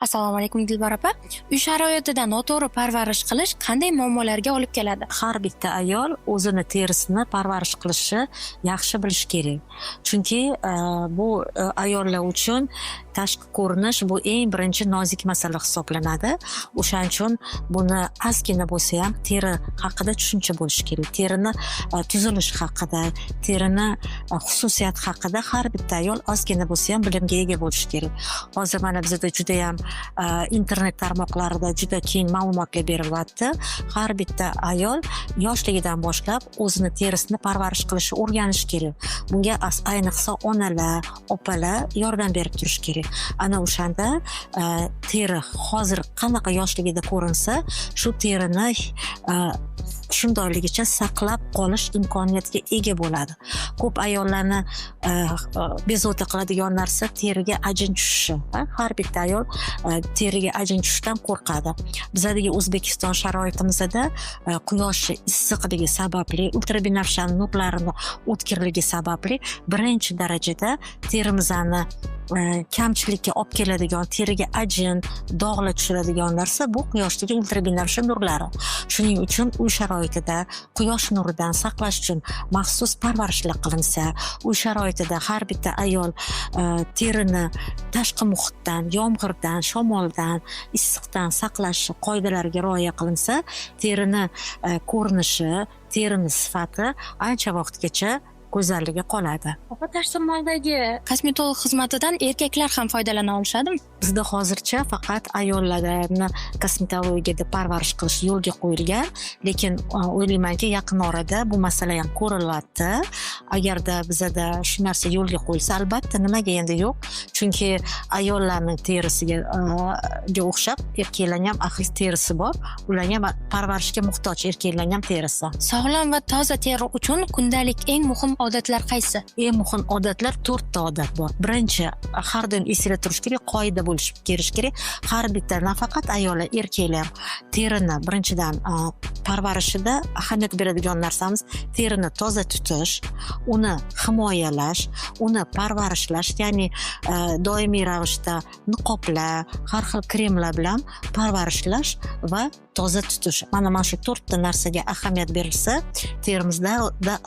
Assalomu alaykum Dilbar opa. Uy sharoitida noto'g'ri parvarish qilish qanday muammolarga olib keladi? Har bitta ayol o'zini terisini parvarish qilishi yaxshi bilish kerak. Chunki bu ayollar uchun tashqi ko'rinish bu eng birinchi nozik masala hisoblanadi. O'shaning uchun buni ozgina bo'lsa ham teri haqida tushuncha bo'lish kerak. Terini tuzilishi haqida, terini xususiyati haqida har bitta ayol ozgina bo'lsa ham bilimga ega bo'lishi kerak. Hozir mana bizda juda ham internet tarmoqlarida juda keng ma'lumotlar berilyapti. Har bitta ayol yoshligidan boshlab o'zini terisini parvarish qilishni o'rganish kerak. Bunga ayniqsa onalar, opalar yordam berib turish kerak. Ana o'shanda teri hozir qanaqa yoshligida ko'rinsa, shu terini shundoyligicha saqlab qolish imkoniyatiga ega bo'ladi. Ko'p ayollarni bezovta qiladigan narsa teriga ajin tushishi. Har bitta ayol teriga ajin tushishdan qo'rqadi. Bizdagi O'zbekiston sharoitimizda quyosh issiqligi sababli, ultrabinafsha nurlarini o'tkirligi sababli birinchi darajada terimizni kamchilikka olib keladigan, teriga ajin, dog'lar tushiradigan narsa bu quyoshdagi ultrabinafsha nurlari. Shuning uchun uy sharoitida quyosh nuridan saqlash uchun maxsus parvarishlar qilinsa, uy sharoitida har bitta ayol terini tashqi muhitdan, yomg'irdan, shamoldan, issiqdan saqlash qoidalariga rioya qilinsa, terini ko'rinishi, terini sifati ancha vaqtgacha go'zalligi qoladi. Opa, tashqi kosmetolog xizmatidan erkaklar ham foydalana olishadimi? Bizda hozircha faqat ayollarni kosmetologiyada parvarish qilish yo'lga qo'yilgan, lekin o'ylaymanki yaqin orada bu masala ham ko'rilyapti. Agarda bizda shu narsa yo'lga qo'yilsa, albatta nimaga endi yo'q? Chunki ayollarning terisiga o'xshab erkaklarning ham axir terisi bor. Ular ham parvarishga muhtoj, erkaklarning ham terisi. Sog'lom va toza teri uchun kundalik eng muhim odatlar qaysi? Eng muhim odatlar 4 ta odat bor. Birinchi, har doim esida turish kerak, qoida bo'lish kerak. Har bitta nafaqat ayollar, erkaklar terini birinchidan parvarishida ahamiyat beradigan narsamiz terini toza tutish, uni himoyalash, uni parvarishlash, ya'ni doimiy ravishda niqoblar, har xil kremlar bilan parvarishlash va toza tutish. Mana shu 4 ta narsaga ahamiyat berilsa, terimizda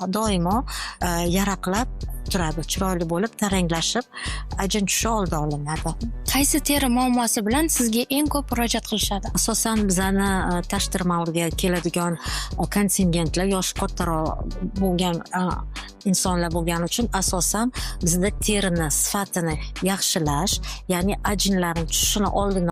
doimo yaraqlab turadi, chiroyli bo'lib, taranglashib, ajin tushishi oldi olinadi. Qaysi teri muammosi bilan sizga eng ko'p murojaat qilishadi? Asosan bizani tashtirmalga keladigan kontingentlar yoshi kattaroq bo'lgan insonlar bo'lgani uchun asosan bizda terini sifatini yaxshilash, ya'ni ajinlarning tushishini oldini